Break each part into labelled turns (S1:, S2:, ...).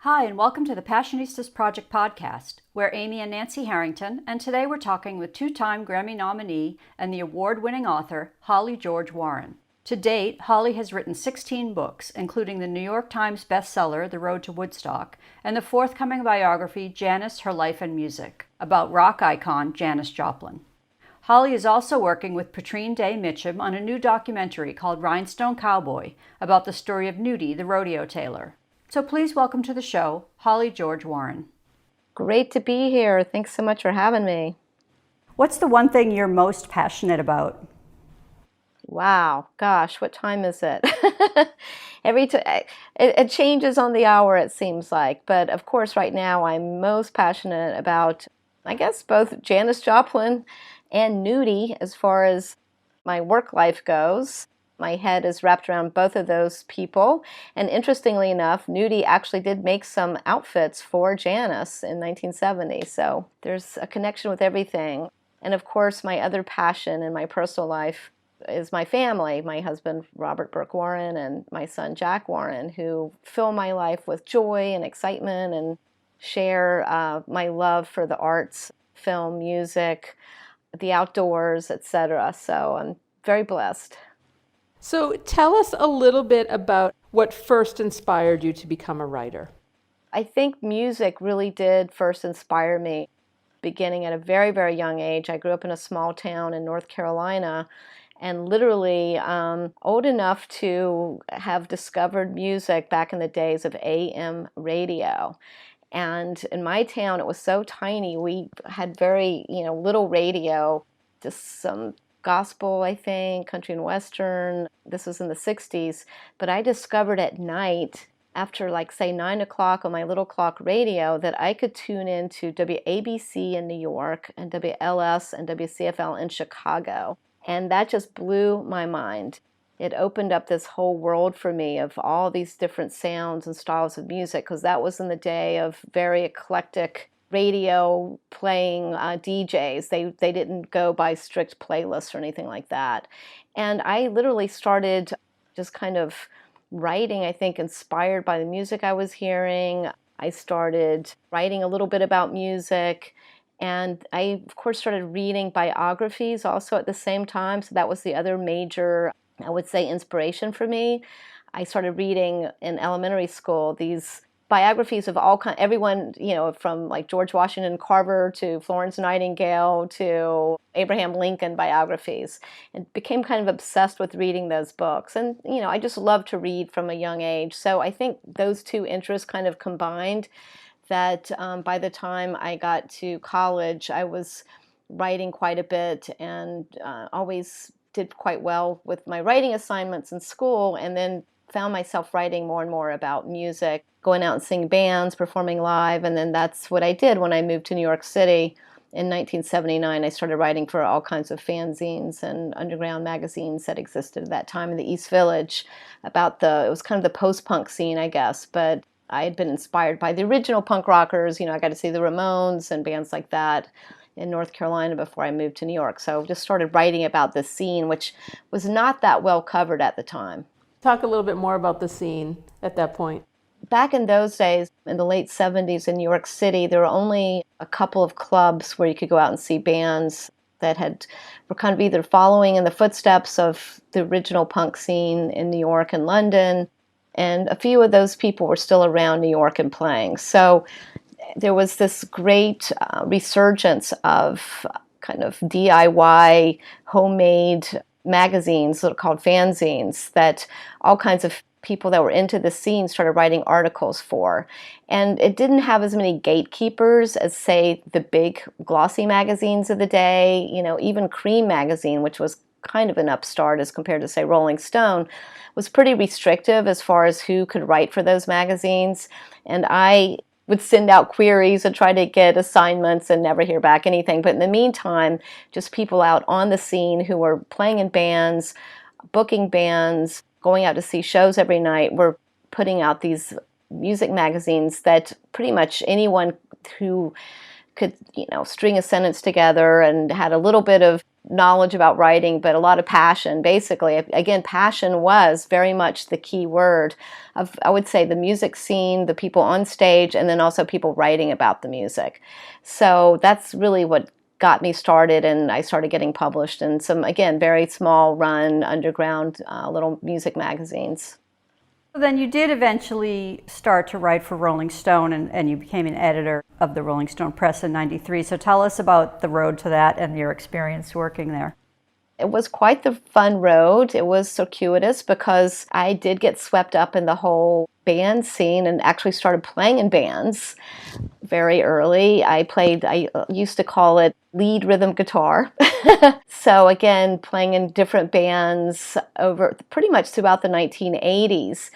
S1: Hi, and welcome to the Passionistas Project podcast. We're Amy and Nancy Harrington, and today we're talking with two-time Grammy nominee and the award-winning author, Holly George Warren. To date, Holly has written 16 books, including the New York Times bestseller, The Road to Woodstock, and the forthcoming biography, Janis, Her Life and Music, about rock icon Janis Joplin. Holly is also working with Patrine Day Mitchum on a new documentary called Rhinestone Cowboy about the story of Nudie, the rodeo tailor. So please welcome to the show, Holly George Warren.
S2: Great to be here. Thanks so much for having me.
S1: What's the one thing you're most passionate about?
S2: Wow, gosh, what time is it? It changes on the hour, it seems like. But of course, right now, I'm most passionate about, I guess, both Janis Joplin and Nudie as far as my work life goes. My head is wrapped around both of those people. And interestingly enough, Nudie actually did make some outfits for Janis in 1970. So there's a connection with everything. And of course, my other passion in my personal life is my family, my husband, Robert Burke Warren, and my son, Jack Warren, who fill my life with joy and excitement and share my love for the arts, film, music, the outdoors, etc. So I'm very blessed.
S3: So tell us a little bit about what first inspired you to become a writer.
S2: I think music really did first inspire me, beginning at a very, very young age. I grew up in a small town in North Carolina, and literally old enough to have discovered music back in the days of AM radio. And in my town, it was so tiny. We had very, little radio, just some gospel, I think, country and western. This was in the 60s. But I discovered at night, after like, say, 9 o'clock on my little clock radio, that I could tune into WABC in New York and WLS and WCFL in Chicago. And that just blew my mind. It opened up this whole world for me of all these different sounds and styles of music, because that was in the day of very eclectic radio playing DJs. They didn't go by strict playlists or anything like that. And I literally started just kind of writing, I think, inspired by the music I was hearing. I started writing a little bit about music. And I, of course, started reading biographies also at the same time. So that was the other major, I would say, inspiration for me. I started reading in elementary school these biographies of all kind, everyone, from like George Washington Carver to Florence Nightingale to Abraham Lincoln biographies, and became kind of obsessed with reading those books. And, I just love to read from a young age. So I think those two interests kind of combined that by the time I got to college, I was writing quite a bit and always did quite well with my writing assignments in school, and then found myself writing more and more about music, going out and seeing bands, performing live, and then that's what I did when I moved to New York City in 1979. I started writing for all kinds of fanzines and underground magazines that existed at that time in the East Village it was kind of the post-punk scene, I guess, but I had been inspired by the original punk rockers. I got to see the Ramones and bands like that in North Carolina before I moved to New York. So just started writing about this scene, which was not that well covered at the time.
S3: Talk a little bit more about the scene at that point.
S2: Back in those days, in the late 70s in New York City, there were only a couple of clubs where you could go out and see bands that were kind of either following in the footsteps of the original punk scene in New York and London, and a few of those people were still around New York and playing. So there was this great resurgence of kind of DIY, homemade magazines that are called fanzines that all kinds of people that were into the scene started writing articles for. And it didn't have as many gatekeepers as, say, the big glossy magazines of the day. Even Cream magazine, which was kind of an upstart as compared to, say, Rolling Stone, was pretty restrictive as far as who could write for those magazines. And I would send out queries and try to get assignments and never hear back anything. But in the meantime, just people out on the scene who were playing in bands, booking bands, going out to see shows every night, were putting out these music magazines that pretty much anyone who could, string a sentence together and had a little bit of knowledge about writing, but a lot of passion. Basically, again, passion was very much the key word of, I would say, the music scene, the people on stage, and then also people writing about the music. So that's really what got me started, and I started getting published in some, again, very small run underground little music magazines.
S1: Then you did eventually start to write for Rolling Stone, and you became an editor of the Rolling Stone Press in '93. So tell us about the road to that and your experience working there.
S2: It was quite the fun road. It was circuitous because I did get swept up in the whole band scene and actually started playing in bands very early. I used to call it lead rhythm guitar. So again, playing in different bands over pretty much throughout the 1980s.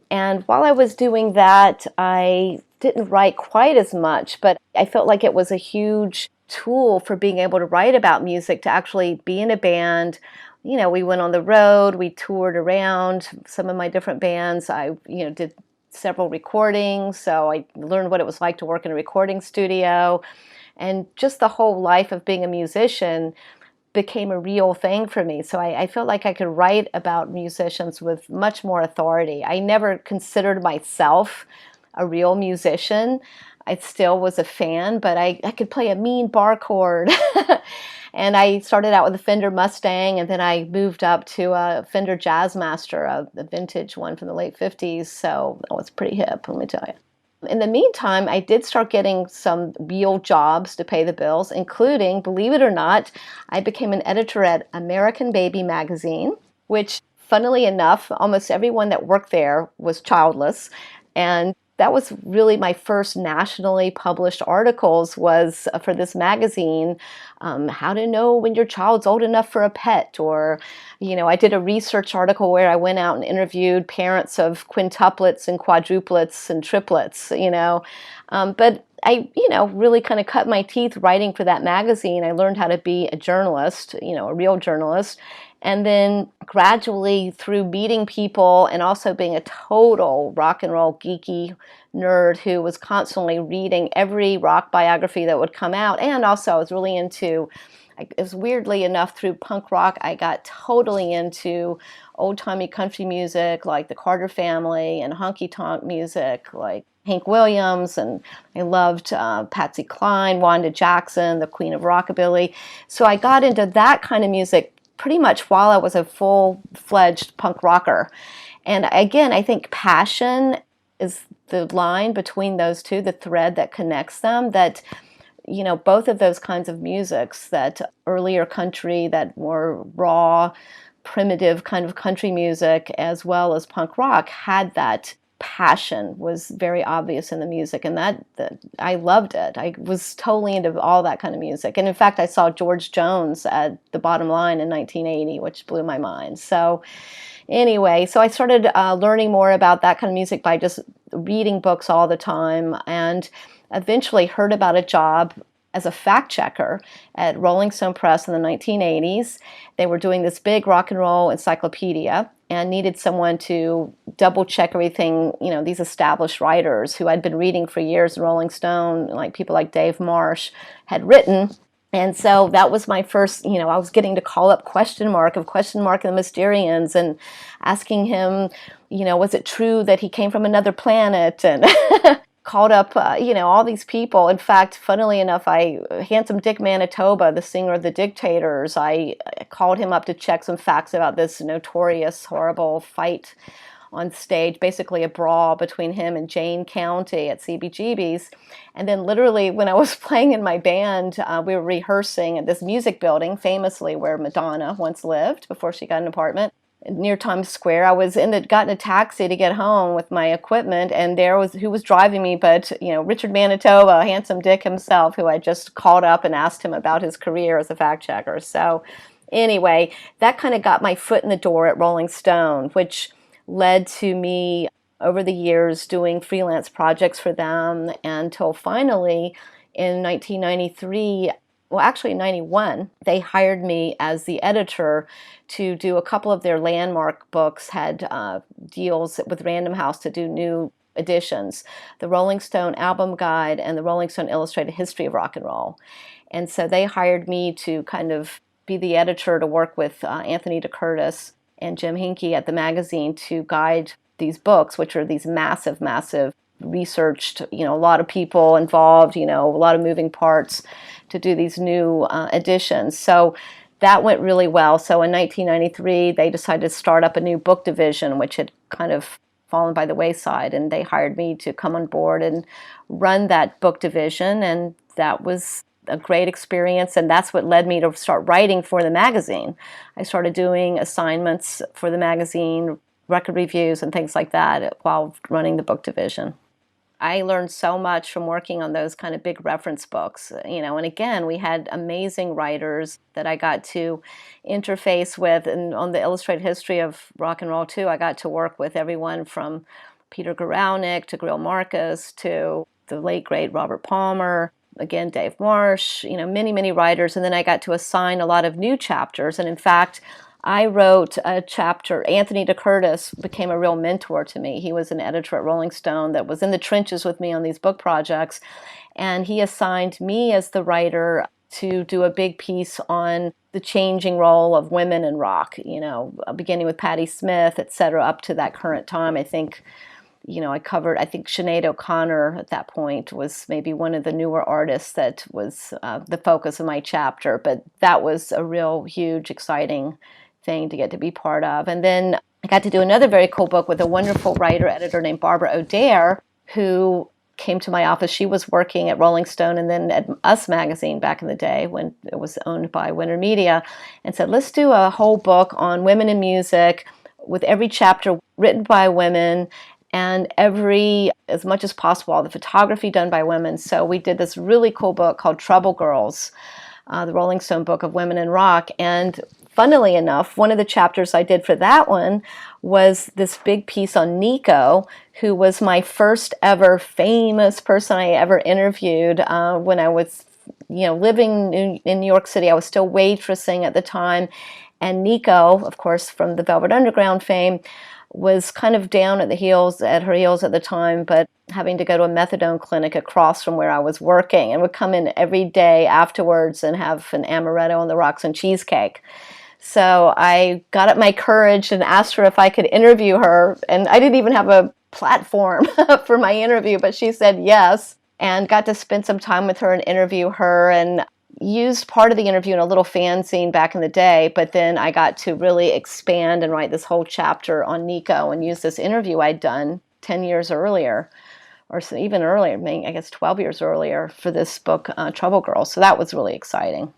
S2: And while I was doing that, I didn't write quite as much, but I felt like it was a huge tool for being able to write about music, to actually be in a band. You know, we went on the road, we toured around some of my different bands. I, did several recordings, so I learned what it was like to work in a recording studio. And just the whole life of being a musician became a real thing for me. So I felt like I could write about musicians with much more authority. I never considered myself a real musician. I still was a fan, but I could play a mean bar chord. And I started out with a Fender Mustang, and then I moved up to a Fender Jazzmaster, a vintage one from the late 50s. So that was pretty hip, let me tell you. In the meantime, I did start getting some real jobs to pay the bills, including, believe it or not, I became an editor at American Baby magazine, which, funnily enough, almost everyone that worked there was childless. And that was really my first nationally published articles, was for this magazine, how to know when your child's old enough for a pet. Or, I did a research article where I went out and interviewed parents of quintuplets and quadruplets and triplets, but I, really kind of cut my teeth writing for that magazine. I learned how to be a journalist, a real journalist. And then gradually, through meeting people and also being a total rock and roll geeky nerd who was constantly reading every rock biography that would come out, and also I was really into, it was weirdly enough, through punk rock, I got totally into old-timey country music like the Carter Family, and honky-tonk music like Hank Williams, and I loved Patsy Cline, Wanda Jackson, the Queen of Rockabilly. So I got into that kind of music pretty much while I was a full-fledged punk rocker. And again, I think passion is the line between those two, the thread that connects them, that, both of those kinds of musics, that earlier country, that more raw, primitive kind of country music, as well as punk rock, had that passion, was very obvious in the music, and that I loved it. I was totally into all that kind of music. And in fact, I saw George Jones at the Bottom Line in 1980, which blew my mind. So anyway, so I started learning more about that kind of music by just reading books all the time, and eventually heard about a job as a fact checker at Rolling Stone Press in the 1980s. They were doing this big rock and roll encyclopedia and needed someone to double check everything, these established writers who I'd been reading for years in Rolling Stone, like people like Dave Marsh, had written. And so that was my first, I was getting to call up Question Mark and the Mysterians and asking him, was it true that he came from another planet? And called up, all these people. In fact, funnily enough, Handsome Dick Manitoba, the singer of the Dictators, I called him up to check some facts about this notorious, horrible fight on stage, basically a brawl between him and Jane County at CBGB's. And then literally when I was playing in my band, we were rehearsing at this music building, famously where Madonna once lived before she got an apartment near Times Square. I was got in a taxi to get home with my equipment, and who was driving me but, Richard Manitoba, Handsome Dick himself, who I just called up and asked him about his career as a fact checker. So anyway, that kind of got my foot in the door at Rolling Stone, which led to me over the years doing freelance projects for them, until finally in 1993, well, actually 91, they hired me as the editor to do a couple of their landmark books, had deals with Random House to do new editions, the Rolling Stone Album Guide and the Rolling Stone Illustrated History of Rock and Roll. And so they hired me to kind of be the editor to work with Anthony DeCurtis and Jim Hinkey at the magazine to guide these books, which are these massive, massive researched, a lot of people involved, a lot of moving parts to do these new editions. So that went really well. So in 1993, they decided to start up a new book division, which had kind of fallen by the wayside, and they hired me to come on board and run that book division, and that was a great experience, and that's what led me to start writing for the magazine. I started doing assignments for the magazine, record reviews and things like that while running the book division. I learned so much from working on those kind of big reference books, and again, we had amazing writers that I got to interface with. And on the Illustrated History of Rock and Roll too, I got to work with everyone from Peter Guralnick to Greil Marcus to the late great Robert Palmer, again, Dave Marsh, many, many writers. And then I got to assign a lot of new chapters. And in fact, I wrote a chapter. Anthony DeCurtis became a real mentor to me. He was an editor at Rolling Stone that was in the trenches with me on these book projects. And he assigned me as the writer to do a big piece on the changing role of women in rock, beginning with Patti Smith, et cetera, up to that current time. I think Sinead O'Connor at that point was maybe one of the newer artists that was the focus of my chapter. But that was a real huge, exciting thing to get to be part of. And then I got to do another very cool book with a wonderful writer-editor named Barbara O'Dare, who came to my office. She was working at Rolling Stone and then at Us magazine back in the day when it was owned by Winter Media, and said, let's do a whole book on women in music with every chapter written by women and as much as possible, all the photography done by women. So we did this really cool book called Trouble Girls, the Rolling Stone book of women in rock. And funnily enough, one of the chapters I did for that one was this big piece on Nico, who was my first ever famous person I ever interviewed when I was, living in New York City. I was still waitressing at the time. And Nico, of course, from the Velvet Underground fame, was kind of down at her heels at the time, but having to go to a methadone clinic across from where I was working, and would come in every day afterwards and have an amaretto on the rocks and cheesecake. So I got up my courage and asked her if I could interview her, and I didn't even have a platform for my interview, but she said yes, and got to spend some time with her and interview her, and used part of the interview in a little fanzine back in the day, but then I got to really expand and write this whole chapter on Nico and use this interview I'd done 10 years earlier, or even earlier, I guess 12 years earlier, for this book, Trouble Girls. So that was really exciting.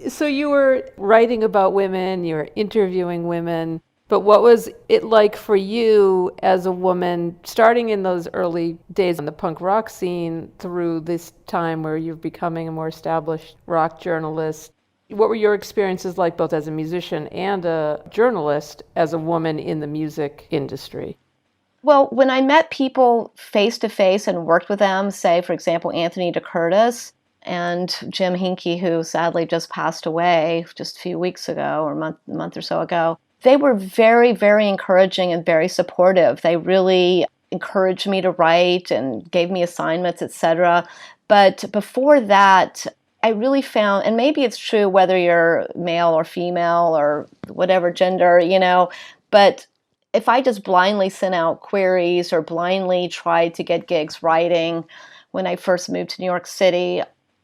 S3: So you were writing about women, you were interviewing women, but what was it like for you as a woman, starting in those early days on the punk rock scene through this time where you're becoming a more established rock journalist? What were your experiences like both as a musician and a journalist as a woman in the music industry?
S2: Well, when I met people face to face and worked with them, say, for example, Anthony DeCurtis and Jim Hinkey, who sadly just passed away just a few weeks ago or a month or so ago, they were very, very encouraging and very supportive. They really encouraged me to write and gave me assignments, etc. But before that, I really found, and maybe it's true whether you're male or female or whatever gender, but if I just blindly sent out queries or blindly tried to get gigs writing when I first moved to New York City,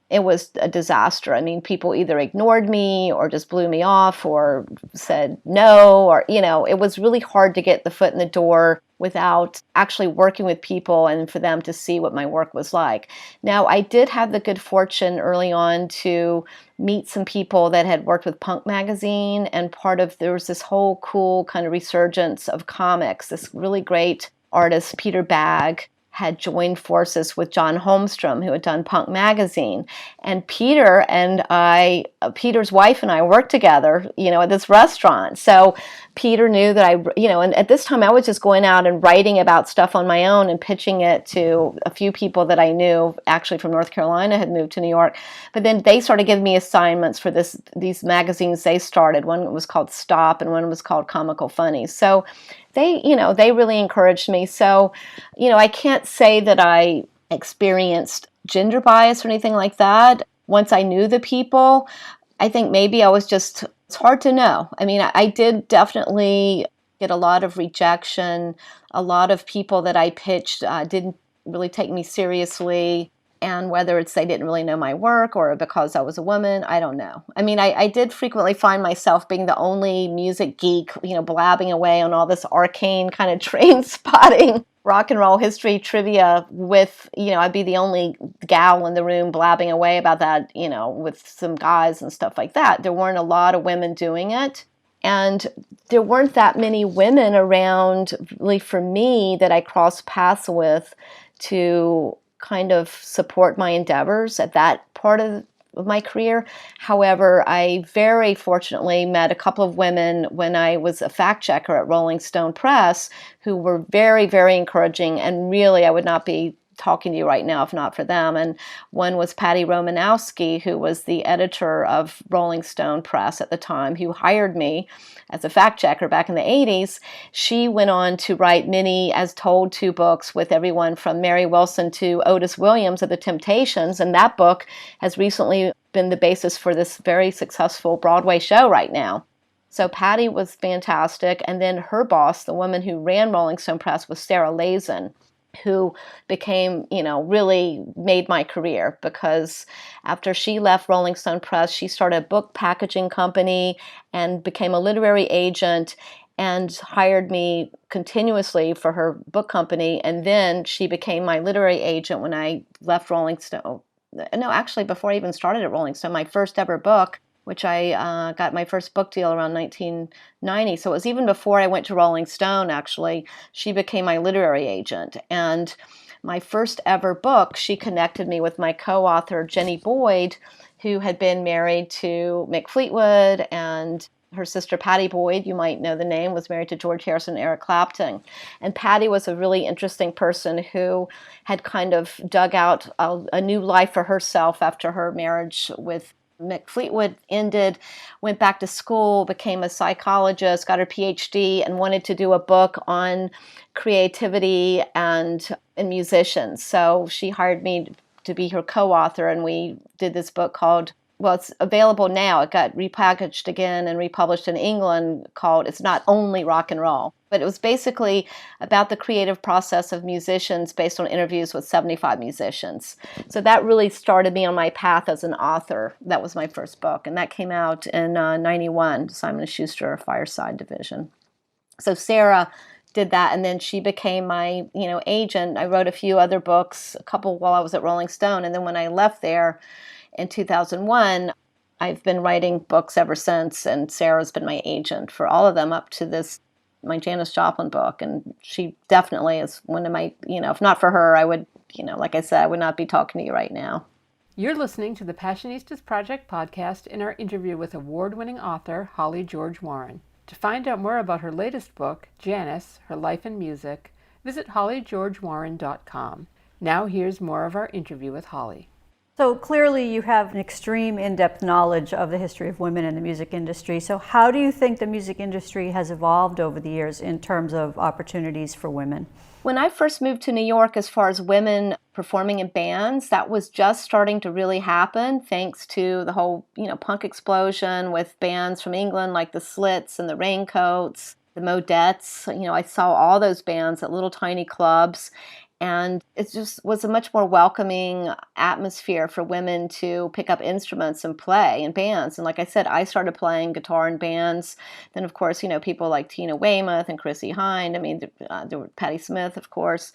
S2: it was a disaster. I mean, people either ignored me or just blew me off or said no, or, it was really hard to get the foot in the door without actually working with people and for them to see what my work was like. Now, I did have the good fortune early on to meet some people that had worked with Punk magazine, and there was this whole cool kind of resurgence of comics. This really great artist, Peter Bagg, had joined forces with John Holmstrom, who had done Punk magazine. And Peter's wife and I worked together, at this restaurant. So Peter knew that and at this time I was just going out and writing about stuff on my own and pitching it to a few people that I knew, actually from North Carolina, had moved to New York. But then they started giving me assignments for these magazines they started. One was called Stop and one was called Comical Funny. So they really encouraged me. So, I can't say that I experienced gender bias or anything like that. Once I knew the people, I think maybe I was just, it's hard to know. I mean, I did definitely get a lot of rejection. A lot of people that I pitched didn't really take me seriously. And whether it's they didn't really know my work or because I was a woman, I don't know. I mean, I did frequently find myself being the only music geek, blabbing away on all this arcane kind of train spotting rock and roll history trivia with, I'd be the only gal in the room blabbing away about that, with some guys and stuff like that. There weren't a lot of women doing it. And there weren't that many women around, really, for me, that I crossed paths with to kind of support my endeavors at that part of my career. However, I very fortunately met a couple of women when I was a fact checker at Rolling Stone Press who were very, very encouraging, and really I would not be talking to you right now if not for them. And one was Patty Romanowski, who was the editor of Rolling Stone Press at the time, who hired me as a fact checker back in the 80s. She went on to write many As Told To books with everyone from Mary Wilson to Otis Williams of the Temptations, and that book has recently been the basis for this very successful Broadway show right now. So Patty was fantastic, and then her boss, the woman who ran Rolling Stone Press, was Sarah Lazen, who became, really made my career, because after she left Rolling Stone Press, she started a book packaging company and became a literary agent and hired me continuously for her book company. And then she became my literary agent when I left Rolling Stone. No, actually, before I even started at Rolling Stone, my first ever book, which I got my first book deal around 1990. So it was even before I went to Rolling Stone, actually. She became my literary agent. And my first ever book, she connected me with my co-author, Jenny Boyd, who had been married to Mick Fleetwood, and her sister Patty Boyd, you might know the name, was married to George Harrison and Eric Clapton. And Patty was a really interesting person who had kind of dug out a new life for herself after her marriage with Mick Fleetwood ended, went back to school, became a psychologist, got her PhD, and wanted to do a book on creativity and musicians. So she hired me to be her co-author, and we did this book called, well, it's available now. It got repackaged again and republished in England, called It's Not Only Rock and Roll. But it was basically about the creative process of musicians based on interviews with 75 musicians. So that really started me on my path as an author. That was my first book, and that came out in 91, Simon & Schuster Fireside Division. So Sarah did that, and then she became my agent. I wrote a few other books, a couple while I was at Rolling Stone, and then when I left there in 2001, I've been writing books ever since, and Sarah's been my agent for all of them up to my Janis Joplin book. And she definitely is one of my, if not for her, I would, like I said, I would not be talking to you right now.
S3: You're listening to the Passionistas Project podcast in our interview with award-winning author Holly George Warren. To find out more about her latest book, Janis, Her Life and Music, visit hollygeorgewarren.com. Now here's more of our interview with Holly.
S1: So clearly you have an extreme in-depth knowledge of the history of women in the music industry. So how do you think the music industry has evolved over the years in terms of opportunities for women?
S2: When I first moved to New York, as far as women performing in bands, that was just starting to really happen, thanks to the whole, punk explosion with bands from England like the Slits and the Raincoats, the Modettes. I saw all those bands at little tiny clubs. And it just was a much more welcoming atmosphere for women to pick up instruments and play in bands. And like I said, I started playing guitar in bands. Then, of course, people like Tina Weymouth and Chrissie Hynde. I mean, there were Patti Smith, of course.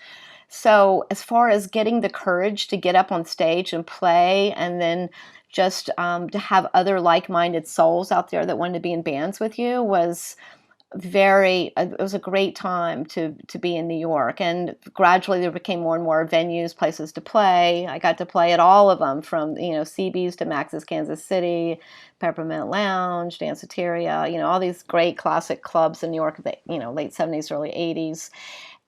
S2: So as far as getting the courage to get up on stage and play, and then just to have other like-minded souls out there that wanted to be in bands with you, it was a great time to be in New York. And gradually there became more and more venues, places to play. I got to play at all of them, from CB's to Max's Kansas City, Peppermint Lounge, Danceteria, all these great classic clubs in New York, late 70s, early 80s.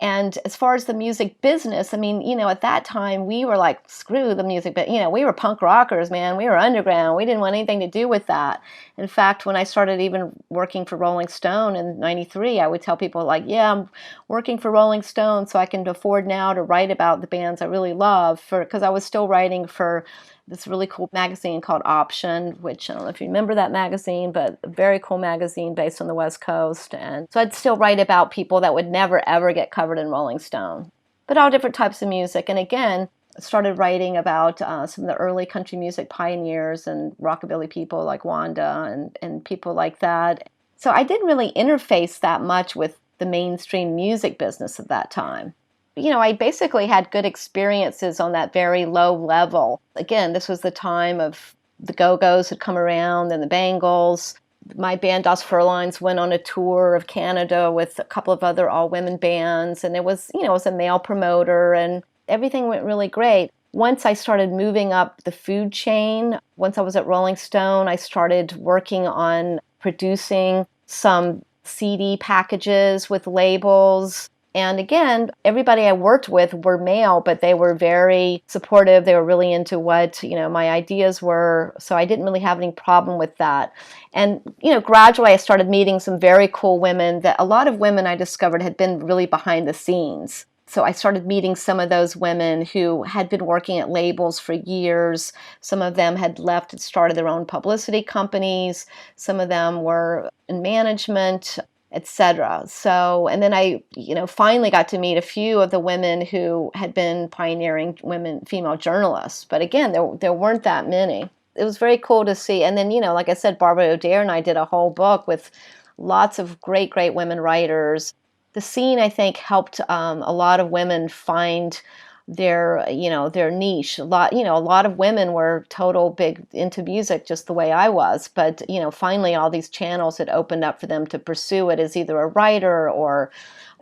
S2: And as far as the music business, I mean, at that time we were like, screw the music, but we were punk rockers, man. We were underground. We didn't want anything to do with that. In fact, when I started even working for Rolling Stone in 93, I would tell people like, yeah, I'm working for Rolling Stone so I can afford now to write about the bands I really love, because I was still writing for this really cool magazine called Option, which I don't know if you remember that magazine, but a very cool magazine based on the West Coast. And so I'd still write about people that would never, ever get covered in Rolling Stone, but all different types of music. And again, started writing about some of the early country music pioneers and rockabilly people like Wanda and people like that. So I didn't really interface that much with the mainstream music business at that time. I basically had good experiences on that very low level. Again, this was the time of the Go-Go's had come around and the Bangles. My band, Das Furlines, went on a tour of Canada with a couple of other all-women bands, and it was a male promoter, and everything went really great. Once I started moving up the food chain, once I was at Rolling Stone, I started working on producing some CD packages with labels. And again, everybody I worked with were male, but they were very supportive. They were really into what, my ideas were. So I didn't really have any problem with that. And, gradually I started meeting some very cool women that a lot of women I discovered had been really behind the scenes. So I started meeting some of those women who had been working at labels for years. Some of them had left and started their own publicity companies. Some of them were in management, etc. So, and then I, finally got to meet a few of the women who had been pioneering female journalists. But again, there weren't that many. It was very cool to see. And then, like I said, Barbara O'Dare and I did a whole book with lots of great, great women writers. The scene, I think, helped a lot of women find their niche. A lot of women were total big into music just the way I was, but finally all these channels had opened up for them to pursue it as either a writer or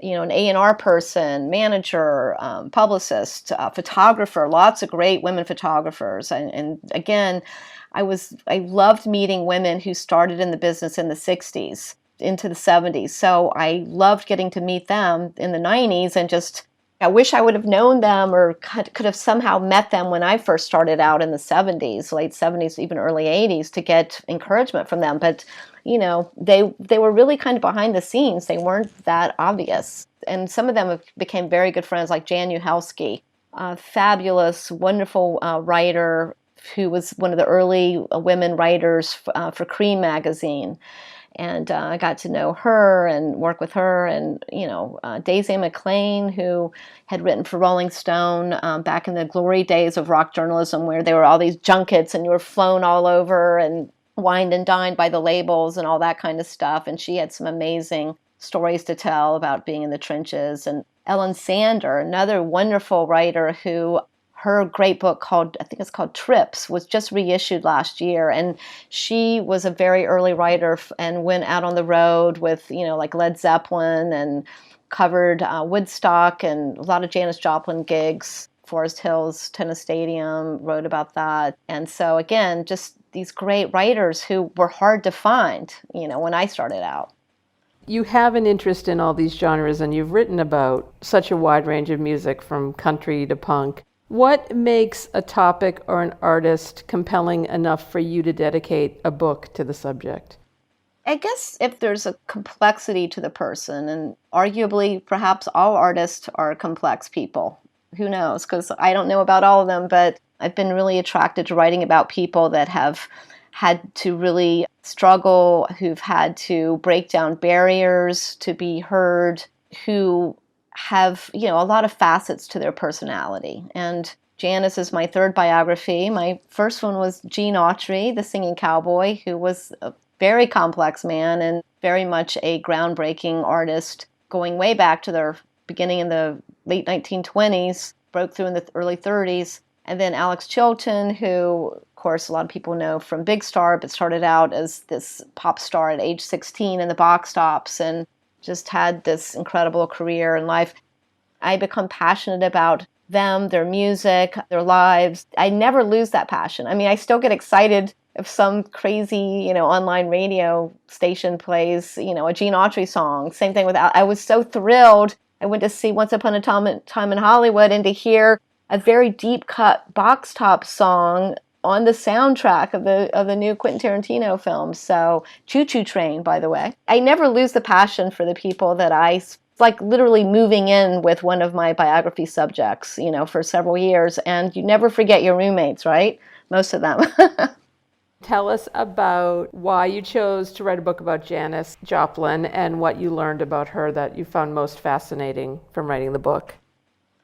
S2: an A&R person, manager, publicist, photographer. Lots of great women photographers, and again, I loved meeting women who started in the business in the 60s into the 70s. So I loved getting to meet them in the 90s, and I wish I would have known them or could have somehow met them when I first started out in the 70s, late 70s, even early 80s, to get encouragement from them. But, they were really kind of behind the scenes. They weren't that obvious. And some of them became very good friends, like Jan Uhelski, a fabulous, wonderful writer who was one of the early women writers for Cream magazine. And I got to know her and work with her, and Daisy McLean, who had written for Rolling Stone back in the glory days of rock journalism, where there were all these junkets and you were flown all over and wined and dined by the labels and all that kind of stuff. And she had some amazing stories to tell about being in the trenches. And Ellen Sander, another wonderful writer who her great book I think it's called Trips, was just reissued last year. And she was a very early writer and went out on the road with, like Led Zeppelin, and covered Woodstock and a lot of Janis Joplin gigs, Forest Hills Tennis Stadium, wrote about that. And so again, just these great writers who were hard to find, when I started out.
S3: You have an interest in all these genres, and you've written about such a wide range of music from country to punk. What makes a topic or an artist compelling enough for you to dedicate a book to the subject?
S2: I guess if there's a complexity to the person, and arguably perhaps all artists are complex people. Who knows? Because I don't know about all of them, but I've been really attracted to writing about people that have had to really struggle, who've had to break down barriers to be heard, who have, a lot of facets to their personality. And Janis is my third biography. My first one was Gene Autry, the singing cowboy, who was a very complex man and very much a groundbreaking artist, going way back to their beginning in the late 1920s, broke through in the early 30s. And then Alex Chilton, who, of course, a lot of people know from Big Star, but started out as this pop star at age 16 in the box tops and just had this incredible career in life. I become passionate about them, their music, their lives. I never lose that passion. I mean, I still get excited if some crazy, online radio station plays, a Gene Autry song. Same thing with, I was so thrilled. I went to see Once Upon a Time in Hollywood, and to hear a very deep cut box top song on the soundtrack of the new Quentin Tarantino film. So Choo Choo Train, by the way. I never lose the passion for the people that I It's like literally moving in with one of my biography subjects, for several years. And you never forget your roommates, right? Most of them.
S3: Tell us about why you chose to write a book about Janis Joplin and what you learned about her that you found most fascinating from writing the book.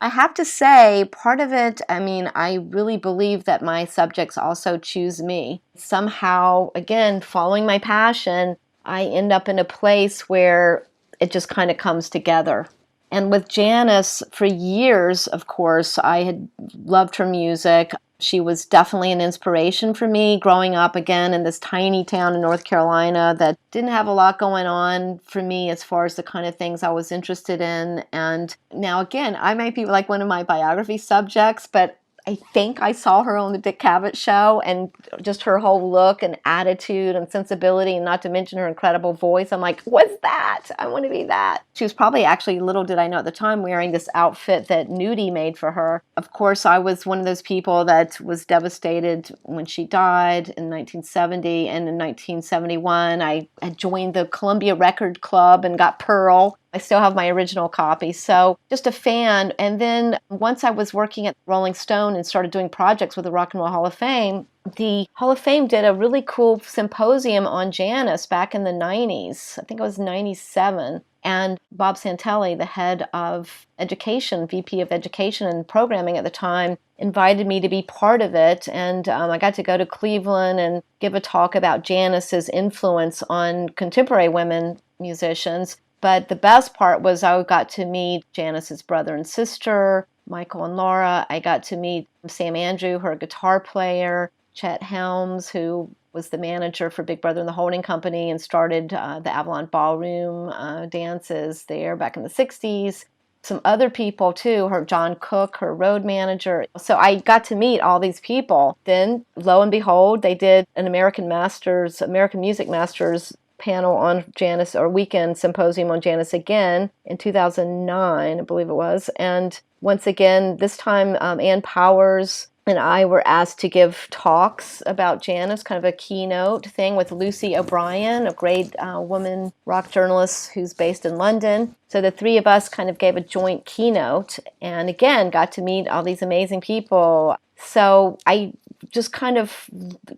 S2: I have to say, part of it, I really believe that my subjects also choose me. Somehow, again, following my passion, I end up in a place where it just kind of comes together. And with Janis, for years, of course, I had loved her music. She was definitely an inspiration for me growing up again in this tiny town in North Carolina that didn't have a lot going on for me as far as the kind of things I was interested in. And now, again, I might be like one of my biography subjects, but I think I saw her on the Dick Cavett show, and just her whole look and attitude and sensibility, and not to mention her incredible voice. I'm like, what's that? I want to be that. She was probably, actually, little did I know at the time, wearing this outfit that Nudie made for her. Of course, I was one of those people that was devastated when she died in 1970, and in 1971, I had joined the Columbia Record Club and got Pearl. I still have my original copy. So just a fan. And then once I was working at Rolling Stone and started doing projects with the Rock and Roll Hall of Fame, the Hall of Fame did a really cool symposium on Janis back in the 90s. I think it was 97. And Bob Santelli, the head of education, VP of education and programming at the time, invited me to be part of it. And I got to go to Cleveland and give a talk about Janis's influence on contemporary women musicians. But the best part was I got to meet Janis's brother and sister, Michael and Laura. I got to meet Sam Andrew, her guitar player, Chet Helms, who was the manager for Big Brother and the Holding Company and started the Avalon Ballroom dances there back in the 60s. Some other people too, her John Cook, her road manager. So I got to meet all these people. Then, lo and behold, they did an American Music Masters panel on Janis, or weekend symposium on Janis again in 2009, I believe it was. And once again, this time Ann Powers and I were asked to give talks about Janis, kind of a keynote thing with Lucy O'Brien, a great woman rock journalist who's based in London. So the three of us kind of gave a joint keynote and again got to meet all these amazing people. So I just kind of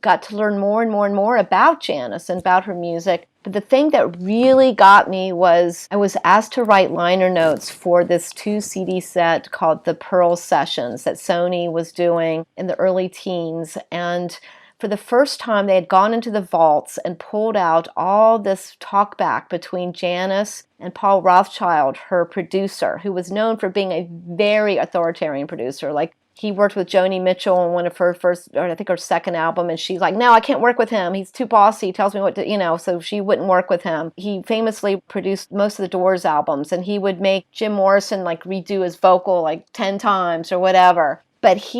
S2: got to learn more and more and more about Janis and about her music. But the thing that really got me was I was asked to write liner notes for this 2-CD set called the Pearl Sessions that Sony was doing in the early teens. And for the first time, they had gone into the vaults and pulled out all this talkback between Janis and Paul Rothchild, her producer, who was known for being a very authoritarian producer. Like, he worked with Joni Mitchell on one of her first, or I think her second album, and she's like, no, I can't work with him. He's too bossy. He tells me what to, so she wouldn't work with him. He famously produced most of the Doors albums, and he would make Jim Morrison like redo his vocal like 10 times or whatever. But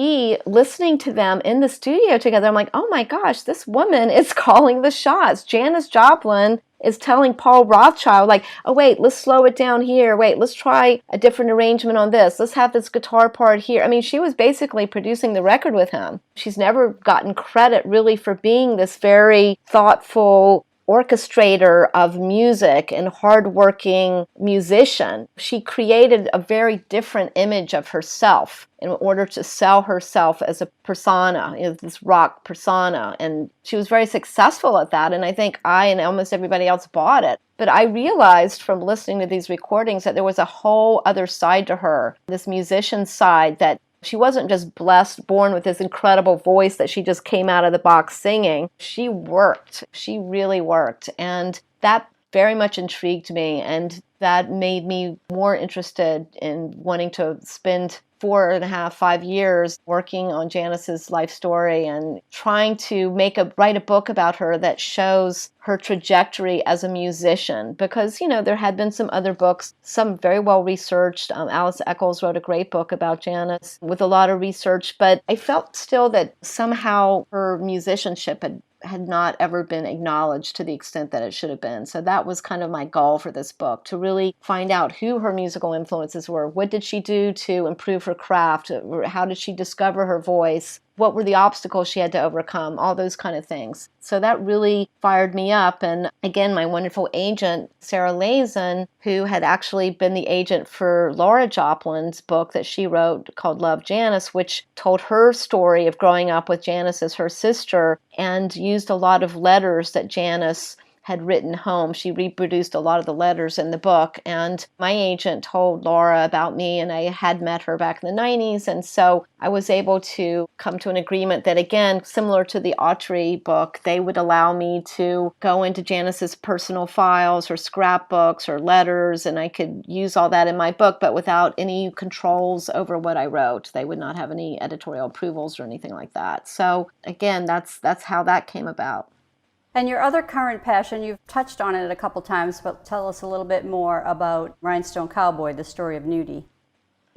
S2: listening to them in the studio together, I'm like, oh my gosh, this woman is calling the shots. Janis Joplin is telling Paul Rothchild, like, oh, wait, let's slow it down here. Wait, let's try a different arrangement on this. Let's have this guitar part here. I mean, she was basically producing the record with him. She's never gotten credit really for being this very thoughtful orchestrator of music and hardworking musician. She created a very different image of herself in order to sell herself as a persona, this rock persona. And she was very successful at that. And I think I and almost everybody else bought it. But I realized from listening to these recordings that there was a whole other side to her, this musician side, that she wasn't just born with this incredible voice that she just came out of the box singing. She worked. She really worked. And that very much intrigued me. And that made me more interested in wanting to spend 4.5, 5 years working on Janis's life story and trying to write a book about her that shows her trajectory as a musician. Because, there had been some other books, some very well researched. Alice Eccles wrote a great book about Janis with a lot of research, but I felt still that somehow her musicianship had not ever been acknowledged to the extent that it should have been. So that was kind of my goal for this book, to really find out who her musical influences were. What did she do to improve her craft? How did she discover her voice? what were the obstacles she had to overcome, all those kind of things. So that really fired me up. And again, my wonderful agent, Sarah Lazen, who had actually been the agent for Laura Joplin's book that she wrote called Love, Janice, which told her story of growing up with Janice as her sister and used a lot of letters that Janice had written home. She reproduced a lot of the letters in the book. And my agent told Laura about me, and I had met her back in the 90s. And so I was able to come to an agreement that, again, similar to the Autry book, they would allow me to go into Janice's personal files or scrapbooks or letters, and I could use all that in my book, but without any controls over what I wrote. They would not have any editorial approvals or anything like that. So again, that's how that came about.
S1: And your other current passion, you've touched on it a couple times, but tell us a little bit more about Rhinestone Cowboy, the story of Nudie.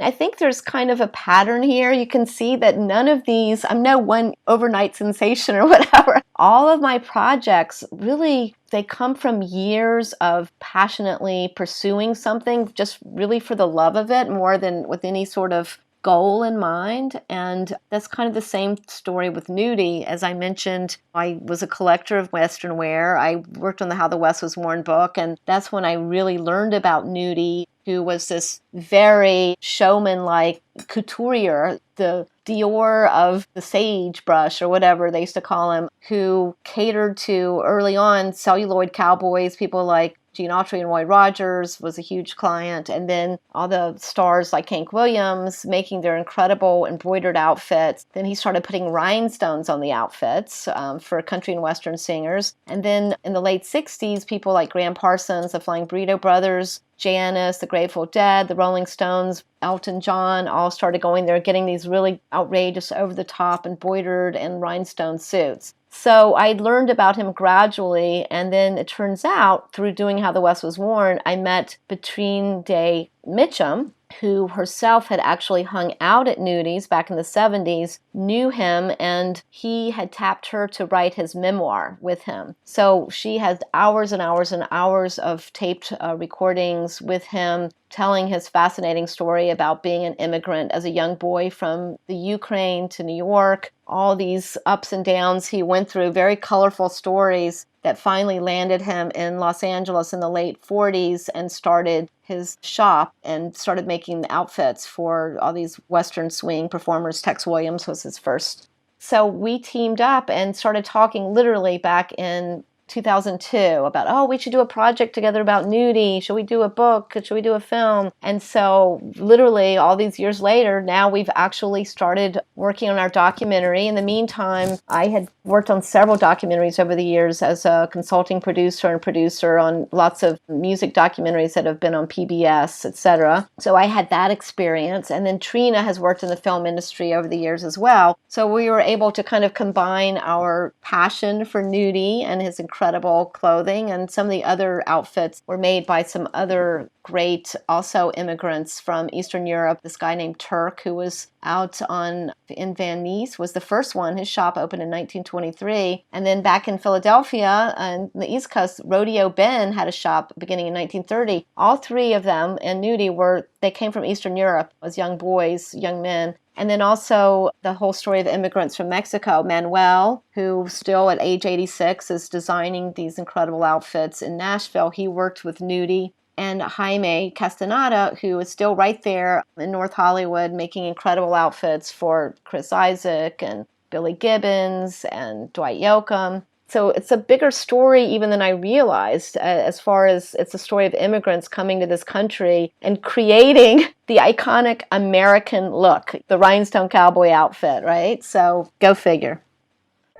S2: I think there's kind of a pattern here. You can see that none of these, I'm no one overnight sensation or whatever. All of my projects really, they come from years of passionately pursuing something just really for the love of it more than with any sort of goal in mind. And that's kind of the same story with Nudie. As I mentioned, I was a collector of Western wear. I worked on the How the West Was Worn book, and that's when I really learned about Nudie, who was this very showman-like couturier, the Dior of the sagebrush or whatever they used to call him, who catered to early on celluloid cowboys, people like Gene Autry and Roy Rogers was a huge client, and then all the stars like Hank Williams making their incredible embroidered outfits. Then he started putting rhinestones on the outfits for country and western singers. And then in the late 60s, people like Graham Parsons, the Flying Burrito Brothers, Janis, the Grateful Dead, the Rolling Stones, Elton John, all started going there, getting these really outrageous, over-the-top embroidered and rhinestone suits. So I learned about him gradually, and then it turns out, through doing How the West Was Worn, I met Beatrine Day Mitchum, who herself had actually hung out at Nudie's back in the 70s, knew him, and he had tapped her to write his memoir with him. So she has hours and hours and hours of taped recordings with him, telling his fascinating story about being an immigrant as a young boy from the Ukraine to New York, all these ups and downs he went through, very colorful stories that finally landed him in Los Angeles in the late 40s and started his shop and started making the outfits for all these Western swing performers. Tex Williams was his first. So we teamed up and started talking literally back in 2002 about, oh, we should do a project together about Nudie. Should we do a book? Should we do a film? And so literally all these years later, now we've actually started working on our documentary. In the meantime, I had worked on several documentaries over the years as a consulting producer and producer on lots of music documentaries that have been on PBS, etc. So I had that experience. And then Trina has worked in the film industry over the years as well. So we were able to kind of combine our passion for Nudie and his incredible clothing, and some of the other outfits were made by some other great also immigrants from Eastern Europe. This guy named Turk, who was out in Van Nuys, was the first one. His shop opened in 1923. And then back in Philadelphia on the East Coast, Rodeo Ben had a shop beginning in 1930. All three of them and Nudie they came from Eastern Europe as young boys, young men. And then also the whole story of immigrants from Mexico. Manuel, who still at age 86 is designing these incredible outfits in Nashville. He worked with Nudie. And Jaime Castaneda, who is still right there in North Hollywood making incredible outfits for Chris Isaak and Billy Gibbons and Dwight Yoakam. So it's a bigger story even than I realized, as far as it's a story of immigrants coming to this country and creating the iconic American look, the rhinestone cowboy outfit, right? So go figure.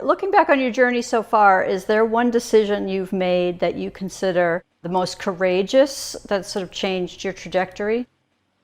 S1: Looking back on your journey so far, is there one decision you've made that you consider the most courageous that sort of changed your trajectory?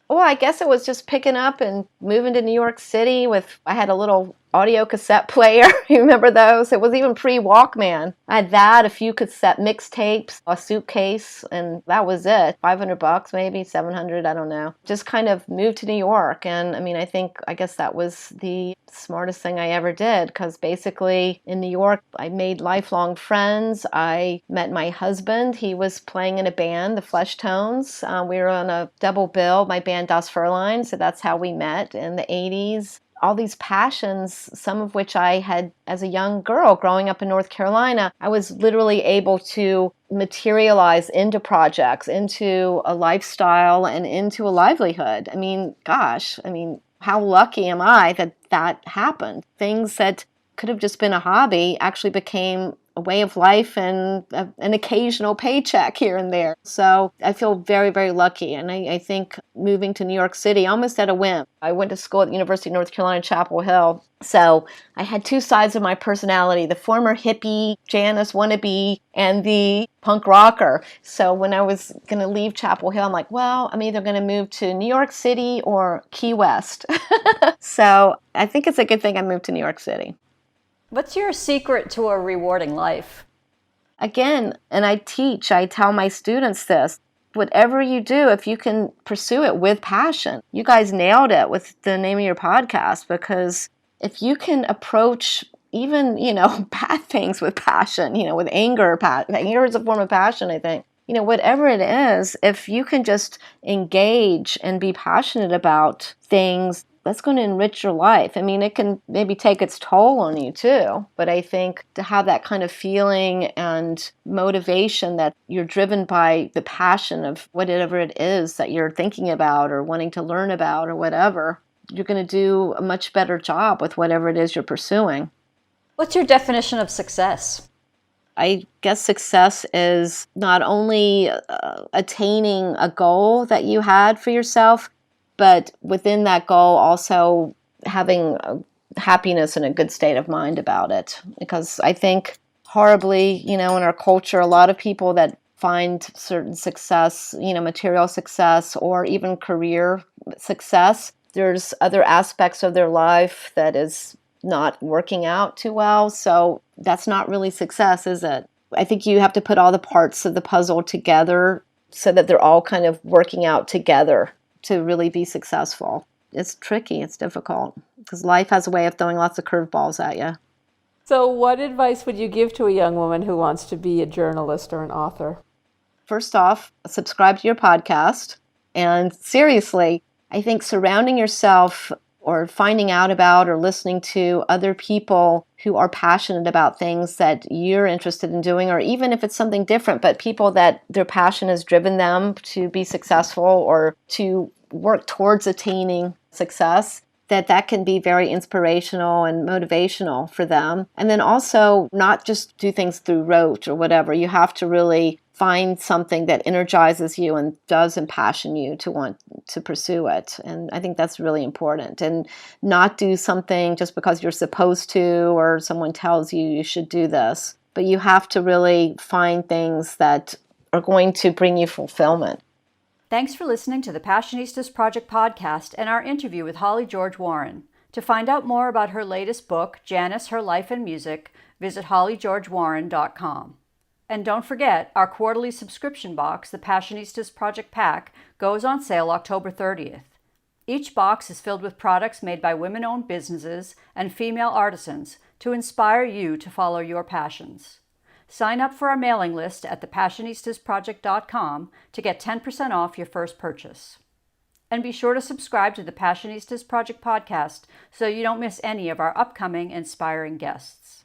S2: Well, I guess it was just picking up and moving to New York City I had a little audio cassette player. You remember those? It was even pre-Walkman. I had that, a few cassette mixtapes, a suitcase, and that was it. $500 maybe, 700, I don't know. Just kind of moved to New York. And I guess that was the smartest thing I ever did, because basically in New York, I made lifelong friends. I met my husband. He was playing in a band, the Flesh Tones. We were on a double bill, my band Das Furline, so that's how we met in the 80s. all these passions, some of which I had as a young girl growing up in North Carolina, I was literally able to materialize into projects, into a lifestyle, and into a livelihood. I mean, gosh, how lucky am I that that happened? Things that could have just been a hobby actually became a way of life and an occasional paycheck here and there. So I feel very, very lucky. And I think moving to New York City almost at a whim. I went to school at the University of North Carolina, Chapel Hill. So I had two sides of my personality, the former hippie Janice wannabe and the punk rocker. So when I was going to leave Chapel Hill, I'm like, well, I'm either going to move to New York City or Key West. So I think it's a good thing I moved to New York City.
S1: What's your secret to a rewarding life?
S2: Again, and I tell my students this, whatever you do, if you can pursue it with passion, you guys nailed it with the name of your podcast, because if you can approach even, bad things with passion, with anger, anger is a form of passion, I think. Whatever it is, if you can just engage and be passionate about things, that's going to enrich your life. It can maybe take its toll on you too, but I think to have that kind of feeling and motivation that you're driven by the passion of whatever it is that you're thinking about or wanting to learn about or whatever, you're going to do a much better job with whatever it is you're pursuing.
S1: What's your definition of success?
S2: I guess success is not only attaining a goal that you had for yourself, but within that goal also having happiness and a good state of mind about it. Because I think horribly, in our culture, a lot of people that find certain success, material success or even career success, there's other aspects of their life that is not working out too well. So that's not really success, is it? I think you have to put all the parts of the puzzle together so that they're all kind of working out together to really be successful. It's tricky, it's difficult, because life has a way of throwing lots of curveballs at you.
S3: So what advice would you give to a young woman who wants to be a journalist or an author?
S2: First off, subscribe to your podcast. And seriously, I think surrounding yourself or finding out about or listening to other people who are passionate about things that you're interested in doing, or even if it's something different, but people that their passion has driven them to be successful or to work towards attaining success, that can be very inspirational and motivational for them. And then also not just do things through rote or whatever. You have to really find something that energizes you and does impassion you to want to pursue it. And I think that's really important. And not do something just because you're supposed to or someone tells you you should do this. But you have to really find things that are going to bring you fulfillment.
S1: Thanks for listening to the Passionistas Project podcast and our interview with Holly George Warren. To find out more about her latest book, Janice, Her Life and Music, visit hollygeorgewarren.com. And don't forget, our quarterly subscription box, the Passionistas Project Pack, goes on sale October 30th. Each box is filled with products made by women-owned businesses and female artisans to inspire you to follow your passions. Sign up for our mailing list at thepassionistasproject.com to get 10% off your first purchase. And be sure to subscribe to the Passionistas Project podcast so you don't miss any of our upcoming inspiring guests.